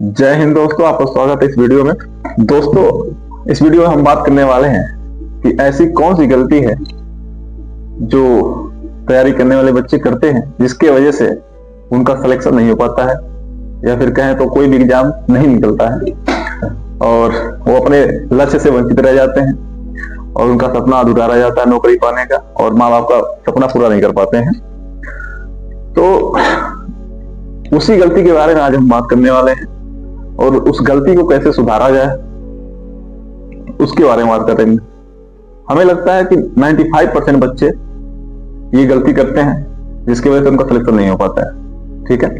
जय हिंद दोस्तों, आपका स्वागत है इस वीडियो में। दोस्तों, इस वीडियो में हम बात करने वाले हैं कि ऐसी कौन सी गलती है जो तैयारी करने वाले बच्चे करते हैं जिसके वजह से उनका सिलेक्शन नहीं हो पाता है, या फिर कहें तो कोई भी एग्जाम नहीं निकलता है और वो अपने लक्ष्य से वंचित रह जाते हैं और उनका सपना अधूरा रह जाता है नौकरी पाने का, और माँ बाप का सपना पूरा नहीं कर पाते हैं। तो उसी गलती के बारे में आज हम बात करने वाले हैं और उस गलती को कैसे सुधारा जाए उसके बारे में बात करेंगे। हमें लगता है कि 95% बच्चे ये गलती करते हैं जिसकी वजह से उनका सिलेक्शन नहीं हो पाता है। ठीक है,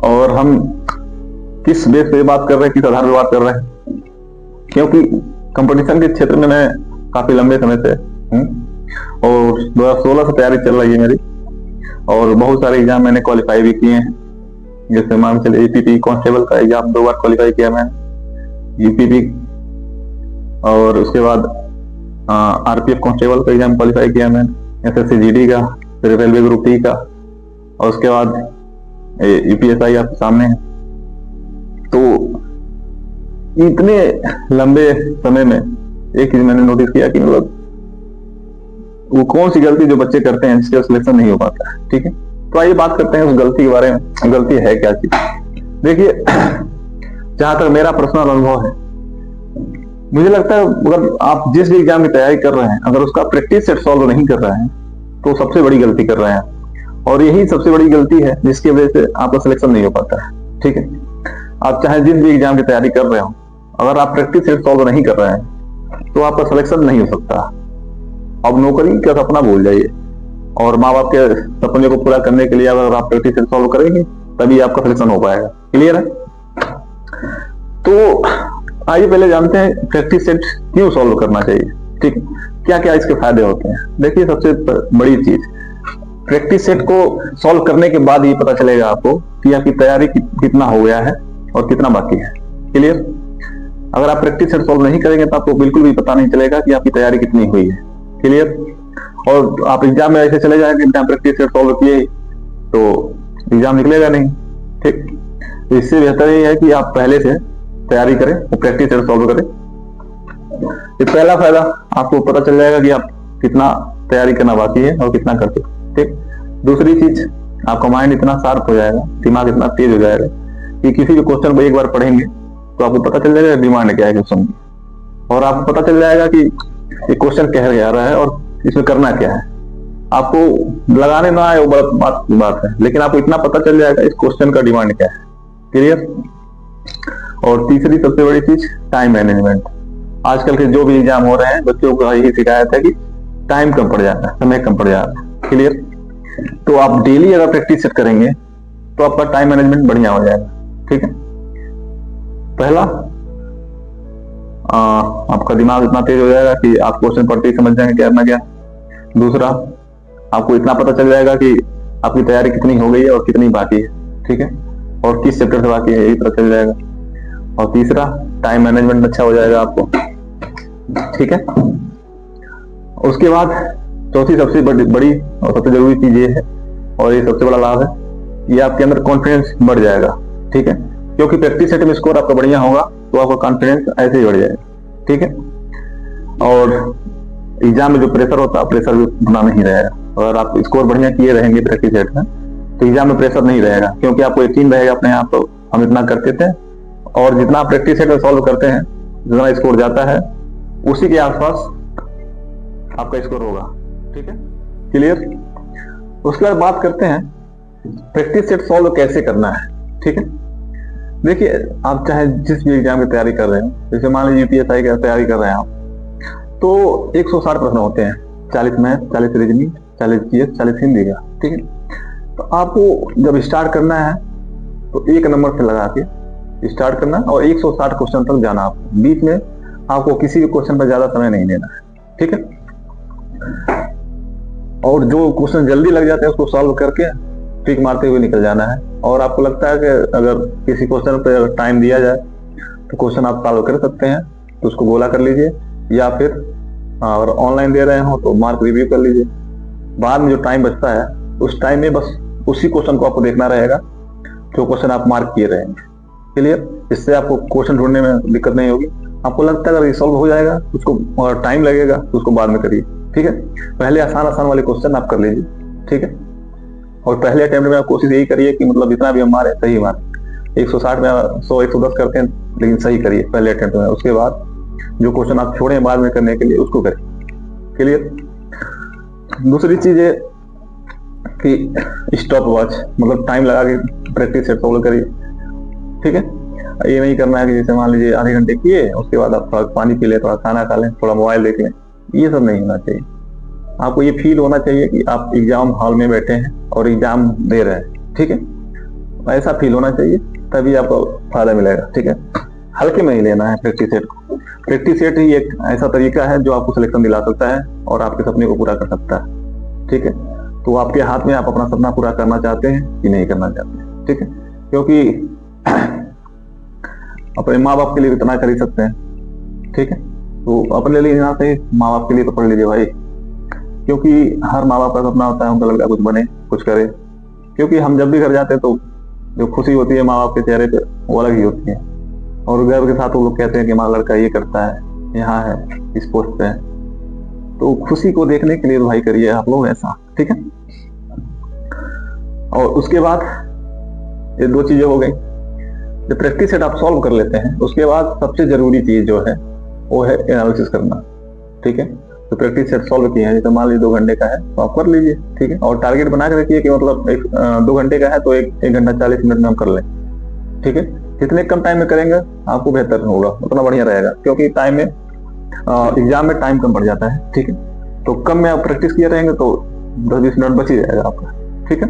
और हम किस बेस पे बात कर रहे हैं, किस आधार पे बात कर रहे हैं, क्योंकि कंपटीशन के क्षेत्र में मैं काफी लंबे समय से और 2016 से तैयारी चल रही है मेरी, और बहुत सारे एग्जाम मैंने क्वालिफाई भी किए हैं। जैसे मान चले यूपीपी कांस्टेबल का एग्जाम 2 बार क्वालिफाई किया मैंने, यूपीपी, और उसके बाद आरपीएफ कांस्टेबल का एग्जाम क्वालिफाई किया मैंने, एसएससी जीडी का, फिर रेलवे ग्रुप डी का, और उसके बाद यूपीएसआई आपके सामने है। तो इतने लंबे समय में एक चीज मैंने नोटिस किया कि मतलब वो कौन सी गलती जो बच्चे करते हैं जिसका सिलेक्शन नहीं हो पाता है। ठीक है, तो आइए बात करते हैं उस गलती के बारे में। गलती है क्या चीज? देखिए, जहां तक मेरा पर्सनल अनुभव है, मुझे लगता है अगर आप जिस भी एग्जाम की तैयारी कर रहे हैं, अगर उसका प्रैक्टिस सेट सॉल्व नहीं कर रहे हैं तो सबसे बड़ी गलती कर रहे हैं, और यही सबसे बड़ी गलती है जिसकी वजह से आपका सिलेक्शन नहीं हो पाता है। ठीक है, आप चाहे जिस भी एग्जाम की तैयारी कर रहे हो, अगर आप प्रैक्टिस सेट सॉल्व नहीं कर रहे हैं तो आपका सिलेक्शन नहीं हो सकता। अब नौकरी का सपना भूल जाइए, और माँ बाप के सपने को पूरा करने के लिए अगर आप प्रैक्टिस सेट सॉल्व करेंगे तभी आपका सिलेक्शन हो पाएगा। क्लियर है? तो आइए पहले जानते हैं प्रैक्टिस सेट क्यों सॉल्व करना चाहिए। ठीक, क्या क्या इसके फायदे होते हैं। देखिए, सबसे बड़ी चीज, प्रैक्टिस सेट को सॉल्व करने के बाद ये पता चलेगा आपको कि आपकी तैयारी कितना हो गया है और कितना बाकी है। क्लियर? अगर आप प्रैक्टिस सेट सॉल्व नहीं करेंगे तो आपको बिल्कुल भी पता नहीं चलेगा कि आपकी तैयारी कितनी हुई है। क्लियर? और आप एग्जाम में ऐसे चले जाएंगे, एग्जाम प्रैक्टिस सेट सॉल्व किए तो एग्जाम निकलेगा नहीं। ठीक, इससे बेहतर ये है कि आप पहले से तैयारी करें और प्रैक्टिस सेट सॉल्व करें। ये पहला फायदा, आपको पता चल जाएगा कि आप कितना तैयारी करना बाकी है और कितना करते। ठीक, दूसरी चीज, आपका माइंड इतना शार्प हो जाएगा, दिमाग इतना तेज हो जाएगा कि किसी भी क्वेश्चन को एक बार पढ़ेंगे तो आपको पता चल जाएगा डिमांड क्या है क्वेश्चन की, और आपको पता चल जाएगा कि ये क्वेश्चन कह रहा है और इसमें करना क्या है। आपको लगाने ना आए वो बात है, लेकिन आपको इतना पता चल जाएगा इस क्वेश्चन का डिमांड क्या है। क्लियर? और तीसरी सबसे बड़ी चीज, टाइम मैनेजमेंट। आजकल के जो भी एग्जाम हो रहे हैं, बच्चों को यही शिकायत है कि टाइम कम पड़ जाता है, समय कम पड़ जाता है। क्लियर? तो आप डेली अगर प्रैक्टिस सेट करेंगे तो आपका टाइम मैनेजमेंट बढ़िया हो जाएगा। ठीक है, पहला, आपका दिमाग इतना तेज हो जाएगा कि आप क्वेश्चन पढ़ते ही समझ जाएंगे क्या करना क्या। दूसरा, आपको इतना पता चल जाएगा कि आपकी तैयारी कितनी हो गई है और कितनी बाकी है। ठीक है, और किस चैप्टर से बाकी है यही पता चल जाएगा। और तीसरा, टाइम मैनेजमेंट अच्छा हो जाएगा आपको। ठीक है, उसके बाद चौथी सबसे बड़ी और सबसे जरूरी चीज ये है, और ये सबसे बड़ा लाभ है, ये आपके अंदर कॉन्फिडेंस बढ़ जाएगा। ठीक है, क्योंकि प्रैक्टिस सेट में स्कोर आपका बढ़िया होगा तो आपका कॉन्फिडेंस ऐसे ही बढ़ जाएगा। ठीक है, और एग्जाम में जो प्रेशर होता है, प्रेशर भी उतना नहीं रहेगा। अगर आप स्कोर बढ़िया किए रहेंगे प्रैक्टिस सेट में तो एग्जाम में प्रेशर नहीं रहेगा, क्योंकि आपको यकीन रहेगा अपने आप तो हम इतना करते थे, और जितना प्रैक्टिस सेट में सॉल्व करते हैं, जितना स्कोर जाता है उसी के आसपास आपका स्कोर होगा। ठीक है, क्लियर? उसके बाद बात करते हैं प्रैक्टिस सेट सॉल्व कैसे करना है। ठीक है, देखिए, आप चाहे जिस भी एग्जाम की तैयारी कर रहे हो, जैसे मान लीजिए यूपीएसआई की तैयारी कर रहे हैं आप, तो 160 प्रश्न होते हैं, 40 मैथ, 40 रीजनिंग, 40 जीएस, 40 हिंदी का। ठीक है, तो आपको जब स्टार्ट करना है तो 1 नंबर से लगा के स्टार्ट करना और 160 क्वेश्चन तक जाना। आपको बीच में आपको किसी भी क्वेश्चन पर ज्यादा समय नहीं देना है। ठीक है, और जो क्वेश्चन जल्दी लग जाते हैं उसको सॉल्व करके टिक मारते हुए निकल जाना है। और आपको लगता है कि अगर किसी क्वेश्चन पर टाइम दिया जाए तो क्वेश्चन आप सॉल्व कर सकते हैं तो उसको गोला कर लीजिए, या फिर अगर ऑनलाइन दे रहे हो तो मार्क रिव्यू कर लीजिए। बाद में जो टाइम बचता है उस टाइम में बस उसी क्वेश्चन को आपको देखना रहेगा जो क्वेश्चन आप मार्क किए रहेंगे। क्लियर? इससे आपको क्वेश्चन ढूंढने में दिक्कत नहीं होगी। आपको लगता है अगर ये सॉल्व हो जाएगा, उसको टाइम लगेगा, तो उसको बाद में करिए, ठीक है? पहले आसान आसान वाले क्वेश्चन आप कर लीजिए, ठीक है? और पहले अटेम्प्ट में आप कोशिश यही करिए कि मतलब जितना भी हम मारे सही मारे। 160 में 100 110 करते हैं, लेकिन सही करिए पहले अटेम्प्ट में। उसके बाद जो क्वेश्चन आप छोड़े बाद में करने के लिए, उसको करिए, क्लियर? दूसरी चीज है कि स्टॉप वॉच, मतलब टाइम लगा के प्रैक्टिस सेट सॉल्व करिए, ठीक है? ये नहीं करना है कि जैसे मान लीजिए आधे घंटे किए, उसके बाद आप थोड़ा पानी पी लें, थोड़ा खाना खा लें, थोड़ा मोबाइल देख लें। ये सब नहीं होना चाहिए। आपको ये फील होना चाहिए कि आप एग्जाम हॉल में बैठे हैं और एग्जाम दे रहे हैं, ठीक है? ऐसा फील होना चाहिए, तभी आपको फायदा मिलेगा, ठीक है? हल्के में ही लेना है प्रैक्टिस सेट को। प्रैक्टिस सेट ही एक ऐसा तरीका है जो आपको सिलेक्शन दिला सकता है और आपके सपने को पूरा कर सकता है, ठीक है? तो आपके हाथ में, आप अपना सपना पूरा करना चाहते हैं कि नहीं करना चाहते हैं, ठीक है? क्योंकि अपने माँ बाप के लिए इतना कर ही सकते हैं, ठीक है? तो अपने लिए यहाँ से माँ बाप के लिए तो पढ़ लीजिए भाई, क्योंकि हर माँ बाप का सपना होता है उनका लड़का कुछ बने, कुछ करे। क्योंकि हम जब भी घर जाते हैं तो जो खुशी होती है माँ बाप के चेहरे पे, वो अलग ही होती है। और गर्व के साथ वो लोग कहते हैं कि हमारा लड़का ये करता है, यहाँ है, इस पोस्ट पे है। तो खुशी को देखने के लिए भाई करिए आप लोग ऐसा, ठीक है? और उसके बाद ये दो चीजें हो गई। जब प्रैक्टिस सेट आप सॉल्व कर लेते हैं, उसके बाद सबसे जरूरी चीज जो है वो है एनालिसिस करना, ठीक है? तो प्रैक्टिस सेट सॉल्व किए हैं, जैसे मान लीजिए 2 घंटे का है तो आप कर लीजिए, ठीक है? और टारगेट बना के रखिए कि मतलब 2 घंटे का है तो 1 घंटा 40 मिनट में हम कर लें, ठीक है? जितने कम टाइम में करेंगे आपको बेहतर होगा, उतना बढ़िया रहेगा। क्योंकि टाइम में एग्जाम में टाइम कम पड़ जाता है, ठीक है? तो कम में आप प्रैक्टिस किए रहेंगे तो 10-20 मिनट बच ही जाएगा आपका, ठीक है?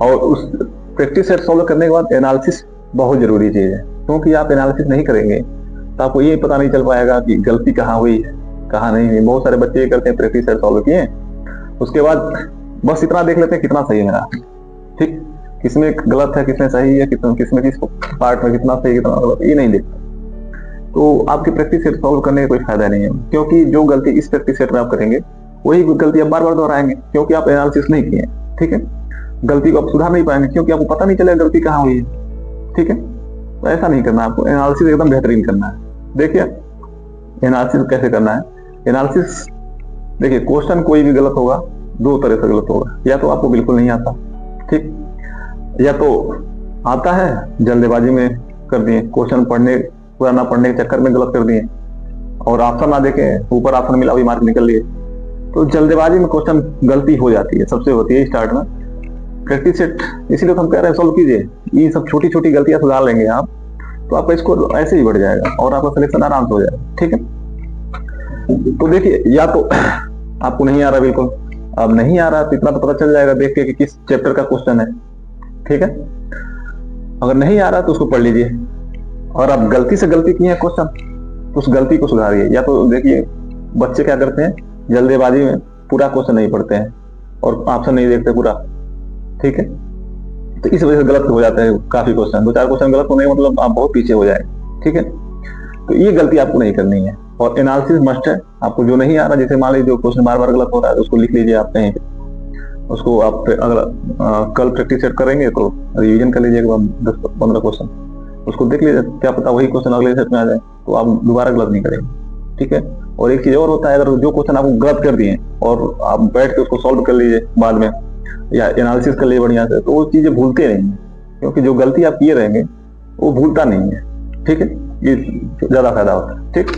और उस प्रैक्टिस सेट सॉल्व करने के बाद एनालिसिस बहुत जरूरी चीज है, क्योंकि आप एनालिसिस नहीं करेंगे तो आपको ये पता नहीं चल पाएगा कि गलती कहाँ हुई है, कहाँ नहीं हुई। बहुत सारे बच्चे ये करते हैं, प्रैक्टिस सेट सॉल्व किए, उसके बाद बस इतना देख लेते हैं कितना सही है मेरा, ठीक? किसमें गलत है, किसमें सही है, किसमें किस पार्ट में कितना सही कितना गलत, ये नहीं देखते। तो आपकी प्रैक्टिस सेट सॉल्व करने का कोई फायदा नहीं है, क्योंकि जो गलती इस प्रैक्टिस सेट में आप करेंगे वही गलती आप बार बार दोहराएंगे, क्योंकि आप एनालिसिस नहीं किए, ठीक है? गलती को आप सुधार नहीं पाएंगे, क्योंकि आपको पता नहीं चलेगा गलती कहाँ हुई है, ठीक है? तो ऐसा नहीं करना, आपको एनालिसिस एकदम बेहतरीन करना है। देखिए एनालिसिस कैसे करना है। एनालिसिस देखिए, क्वेश्चन कोई भी गलत होगा, 2 तरह से गलत होगा। या तो आपको बिल्कुल नहीं आता, ठीक? या तो आता है, जल्दबाजी में कर दिए, क्वेश्चन पूरा ना पढ़ने के चक्कर में गलत कर दिए, और ऑप्शन ना देखे, ऊपर ऑप्शन मिला, वही मार्क निकल लिए। तो जल्दबाजी में क्वेश्चन गलती हो जाती है, सबसे होती है स्टार्ट में। प्रैक्टिस सेट इसीलिए तो हम कह रहे हैं सॉल्व कीजिए, ये सब छोटी छोटी गलतियां सुधार लेंगे आप, तो आपका स्कोर ऐसे ही बढ़ जाएगा और आपका सिलेक्शन आराम से हो जाएगा, ठीक है? तो देखिए, या तो आपको नहीं आ रहा बिल्कुल, अब नहीं आ रहा तो इतना तो पता चल जाएगा देख के कि किस चैप्टर का क्वेश्चन है, ठीक है? अगर नहीं आ रहा तो उसको पढ़ लीजिए, और आप गलती से गलती किए हैं क्वेश्चन तो उस गलती को सुधारिए। या तो देखिए, बच्चे क्या करते हैं, जल्दबाजी में पूरा क्वेश्चन नहीं पढ़ते हैं और ऑप्शन नहीं देखते पूरा, ठीक है? तो इस वजह से गलत हो जाता है काफी क्वेश्चन। 2-4 क्वेश्चन गलत होने का मतलब आप बहुत पीछे हो जाएंगे, ठीक है? तो ये गलती आपको नहीं करनी है। और एनालिसिस मस्ट है। आपको जो नहीं आ रहा, जैसे मान लीजिए जो क्वेश्चन बार बार गलत हो रहा है, उसको लिख लीजिए आप कहीं पे, उसको आप अगर कल प्रैक्टिस सेट करेंगे तो रिवीजन कर लीजिए 10-15 क्वेश्चन, उसको देख लीजिए, क्या पता वही क्वेश्चन अगले सेट में आ जाए तो आप दोबारा गलत नहीं करेंगे, ठीक है? और एक चीज और होता है, अगर जो क्वेश्चन आपको गलत कर दिए और आप बैठ के उसको सॉल्व कर लीजिए बाद में, या एनालिसिस कर लिए बढ़िया से, तो वो चीजें भूलते नहीं है, क्योंकि जो गलती आप किए रहेंगे वो भूलता नहीं है, ठीक है? ये ज्यादा फायदा होता है, ठीक?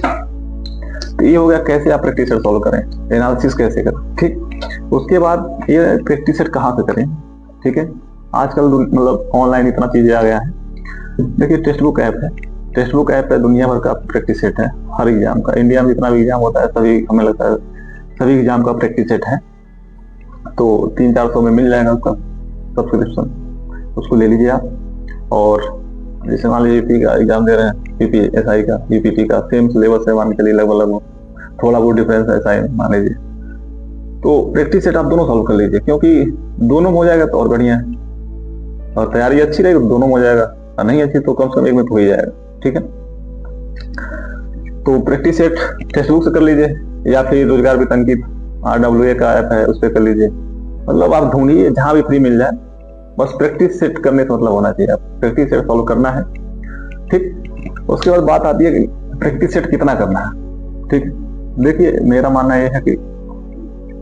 तो ये हो गया कैसे आप प्रैक्टिस सेट सॉल्व करें, एनालिसिस कैसे करें, ठीक? उसके बाद ये प्रैक्टिस सेट कहाँ से करें, ठीक है? आजकल मतलब ऑनलाइन इतना चीजें आ गया है। देखिए, टेक्स्ट बुक ऐप है, टेक्स्ट बुक ऐप है, दुनिया भर का प्रैक्टिस सेट है हर एग्जाम का। इंडिया में जितना भी एग्जाम होता है सभी, हमें लगता है सभी एग्जाम का प्रैक्टिस सेट है। तो 300-400 में मिल जाएगा उसका सब्सक्रिप्शन, उसको ले लीजिए आप। और जैसे मान लीजिए यूपी का एग्जाम दे रहे हैं, यूपीएसआई का, यूपीटी का, सेम सिलेबस है मान के लिए, लगभग थोड़ा बहुत डिफरेंस है ऐसा ही मान लीजिए। तो प्रैक्टिस सेट आप दोनों सॉल्व कर लीजिए, क्योंकि दोनों हो जाएगा तो और बढ़िया है, और तैयारी अच्छी रहेगी तो दोनों हो जाएगा, और नहीं अच्छी तो कम से कम एक में तो हो ही जाएगा, ठीक है? तो प्रैक्टिस सेट टेक्स्ट बुक से कर लीजिए, या फिर रोजगार वित्त अंकित RWA का ऐप है, उस पर कर लीजिए। मतलब आप ढूंढिए जहां भी फ्री मिल जाए, बस प्रैक्टिस सेट करने से मतलब होना चाहिए, आप प्रैक्टिस सेट फॉलो करना है। ठीक, उसके बाद बात आती है कि प्रैक्टिस सेट कितना करना है। ठीक, देखिए मेरा मानना यह है कि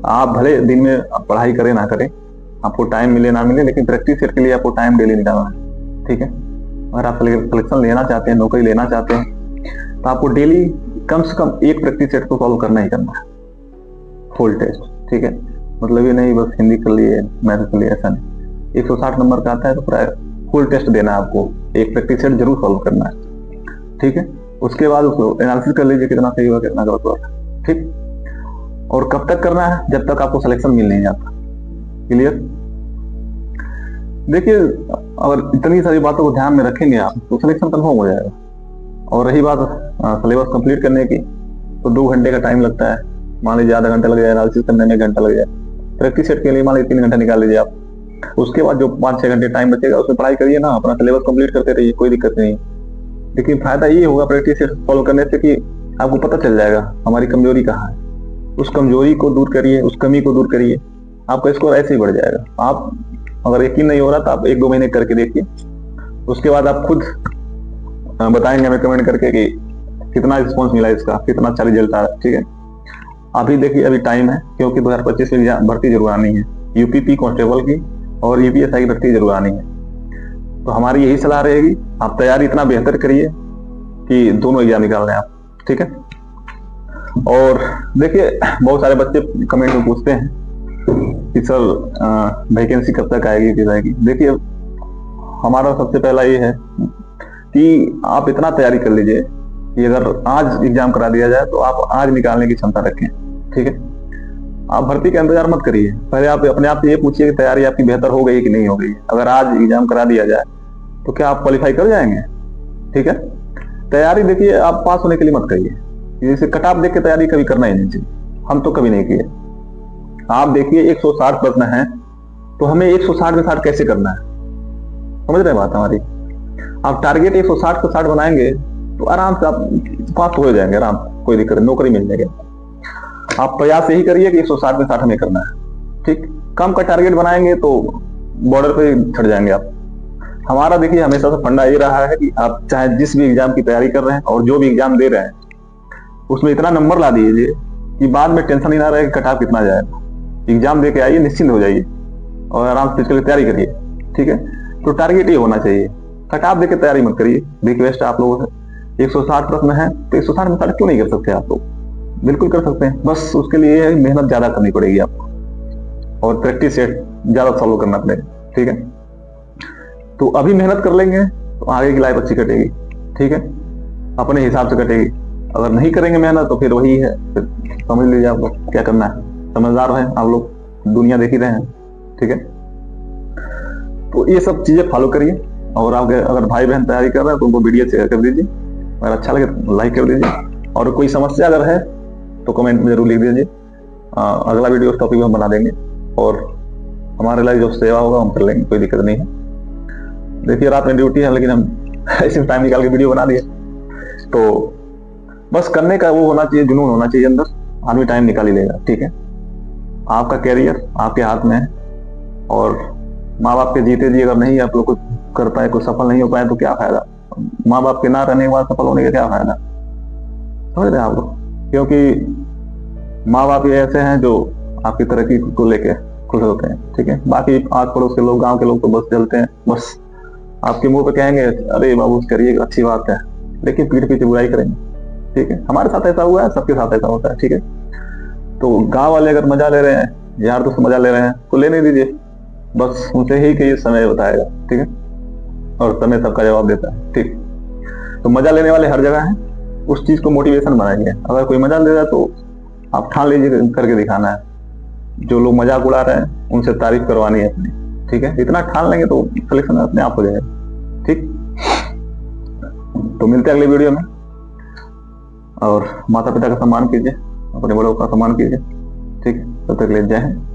आप भले दिन में पढ़ाई करें ना करें, आपको टाइम मिले ना मिले, लेकिन प्रैक्टिस सेट के लिए आपको टाइम डेली निकालना है। ठीक है, अगर आप कलेक्शन लेना चाहते हैं, नौकरी लेना चाहते हैं, तो आपको डेली कम से कम एक प्रैक्टिस सेट को फॉलो करना ही करना है, फुल टेस्ट। ठीक है, मतलब ये नहीं बस हिंदी कर लिए, मैथ कर लिए, ऐसा नहीं। 160 नंबर का आता है तो पूरा फुल टेस्ट देना है आपको, एक प्रैक्टिस सेट जरूर फॉलो करना है। ठीक है, उसके बाद उसको एनालिसिस कर लीजिए कितना सही हुआ कितना गलत हुआ। ठीक, और कब तक करना है? जब तक आपको सिलेक्शन मिल नहीं जाता। क्लियर? देखिए अगर इतनी सारी बातों को ध्यान में रखेंगे आप तो सिलेक्शन कंफर्म हो जाएगा। और रही बात सिलेबस कंप्लीट करने की, तो 2 घंटे का टाइम लगता है। मान लीजिए आधा घंटा लग जाए, एनालिसिस करने में 1 घंटा लग जाए, प्रैक्टिस सेट के लिए मान लीजिए 3 घंटा निकाल लीजिए आप। उसके बाद जो 5-6 घंटे टाइम बचेगा उसमें पढ़ाई करिए ना, अपना सिलेबस कंप्लीट करते रहिए, कोई दिक्कत नहीं। लेकिन फायदा ये होगा प्रैक्टिस सेट फॉलो करने से कि आपको पता चल जाएगा हमारी कमजोरी कहाँ है, उस कमजोरी को दूर करिए, उस कमी को दूर करिए, आपका स्कोर ऐसे ही बढ़ जाएगा। आप अगर यकीन नहीं हो रहा तो आप 1-2 महीने करके देखिए, उसके बाद आप खुद बताएंगे हमें कमेंट करके कि कितना रिस्पॉन्स मिला इसका, कितना अच्छा रिजल्ट आ रहा है। ठीक है, अभी देखिए अभी टाइम है, क्योंकि 2025 में भर्ती जरूर आनी है, यूपीपी कांस्टेबल की और यूपीएसआई की भर्ती जरूर आनी है। तो हमारी यही सलाह रहेगी, आप तैयारी इतना बेहतर करिए कि दोनों एग्जाम निकाल लें आप। ठीक है, और देखिए बहुत सारे बच्चे कमेंट में पूछते हैं कि सर वैकेंसी कब तक आएगी कि जाएगी। देखिए हमारा सबसे पहला ये है कि आप इतना तैयारी कर लीजिए कि अगर आज एग्जाम करा दिया जाए तो आप आज निकालने की क्षमता रखें। ठीक है, आप भर्ती का इंतजार मत करिए, पहले आप अपने आप से ये पूछिए कि तैयारी आपकी बेहतर हो गई कि नहीं हो गई। अगर आज एग्जाम करा दिया जाए तो क्या आप क्वालिफाई कर जाएंगे? ठीक है, तैयारी देखिए आप पास होने के लिए मत करिए, जैसे कट ऑफ देख के तैयारी कभी करना ही नहीं चाहिए, हम तो कभी नहीं किए। आप देखिए 160 प्रश्न है तो हमें 160 में 60 कैसे करना है, समझ रहे हैं बात हमारी? आप टारगेट 160 को 60 बनाएंगे तो आराम से आप पास हो जाएंगे, आराम से, कोई दिक्कत नहीं, नौकरी मिल जाएगी। आप प्रयास यही करिए कि 160 में 60 हमें करना है। ठीक, कम का टारगेट बनाएंगे तो बॉर्डर पे छट जाएंगे आप। हमारा देखिए हमेशा से फंडा ये रहा है कि आप चाहे जिस भी एग्जाम की तैयारी कर रहे हैं और जो भी एग्जाम दे रहे हैं उसमें इतना नंबर ला दीजिए कि बाद में टेंशन ही ना रहे कि कट ऑफ कितना जाएगा। एग्जाम दे के आइए, निश्चिंत हो जाइए और आराम से इसके लिए तैयारी करिए। ठीक है, तो टारगेट ये होना चाहिए, कट ऑफ देके तैयारी मत करिए। रिक्वेस्ट आप लोगों से, 160 प्रश्न है तो 160 में 60 क्यों नहीं कर सकते आप लोग? बिल्कुल कर सकते हैं, बस उसके लिए मेहनत ज्यादा करनी पड़ेगी आपको और प्रैक्टिस सेट ज्यादा फॉलो करना पड़ेगा। ठीक है, तो अभी मेहनत कर लेंगे तो आगे की लाइफ अच्छी कटेगी। ठीक है, अपने हिसाब से कटेगी। अगर नहीं करेंगे मेहनत तो फिर वही है, फिर समझ लीजिए आप लोग क्या करना है। समझदार है आप लोग, दुनिया देख ही रहे हैं। ठीक है, तो ये सब चीजें फॉलो करिए और आप अगर भाई बहन तैयारी कर रहे हैं तो उनको वीडियो शेयर कर दीजिए, अगर अच्छा लगे तो लाइक कर दीजिए, और कोई समस्या अगर है तो कमेंट में जरूर लिख दीजिए। अगला वीडियो उस टॉपिक में हम बना देंगे और हमारे लिए जो सेवा होगा हम कर लेंगे, कोई दिक्कत नहीं है। देखिए रात में ड्यूटी है लेकिन हम ऐसे टाइम निकाल के वीडियो बना दिए, तो बस करने का वो होना चाहिए, जुनून होना चाहिए अंदर, आदमी टाइम निकाल ही लेगा। ठीक है, आपका कैरियर आपके हाथ में है और माँ बाप के जीते जी अगर नहीं आप लोग कुछ कर पाए, कुछ सफल नहीं हो पाए तो क्या फायदा? माँ बाप के ना रहने के बाद सफल होने का क्या फायदा? समझ रहे हैं आप लोग? क्योंकि माँ बाप ये ऐसे हैं जो आपकी तरक्की को लेके खुश होते हैं। ठीक है, बाकी आस पड़ोस के लोग, गांव के लोग तो बस जलते हैं, बस आपके मुंह पे कहेंगे अरे बाबू करिए, अच्छी बात है, लेकिन पीठ पीछे बुराई करेंगे। ठीक है, हमारे साथ ऐसा हुआ है, सबके साथ ऐसा होता है। ठीक है, तो गांव वाले अगर मजा ले रहे हैं, यार दोस्त मजा ले रहे हैं तो लेने दीजिए, बस उनसे ही कि ये समय बताएगा। ठीक है, और समय सबका जवाब देता है। ठीक, तो मजा लेने वाले हर जगह हैं, उस चीज को मोटिवेशन बनाइए। अगर कोई मजा ले रहा है तो आप ठान लीजिए करके दिखाना है, जो लोग मजाक उड़ा रहे हैं उनसे तारीफ करवानी है अपनी। ठीक है, इतना ठान लेंगे तो सिलेक्शन अपने आप हो जाएगा। ठीक, तो मिलते हैं अगले वीडियो में, और माता पिता का सम्मान कीजिए, अपने बड़ों का सम्मान कीजिए। ठीक, तब तक ले जय हिंद।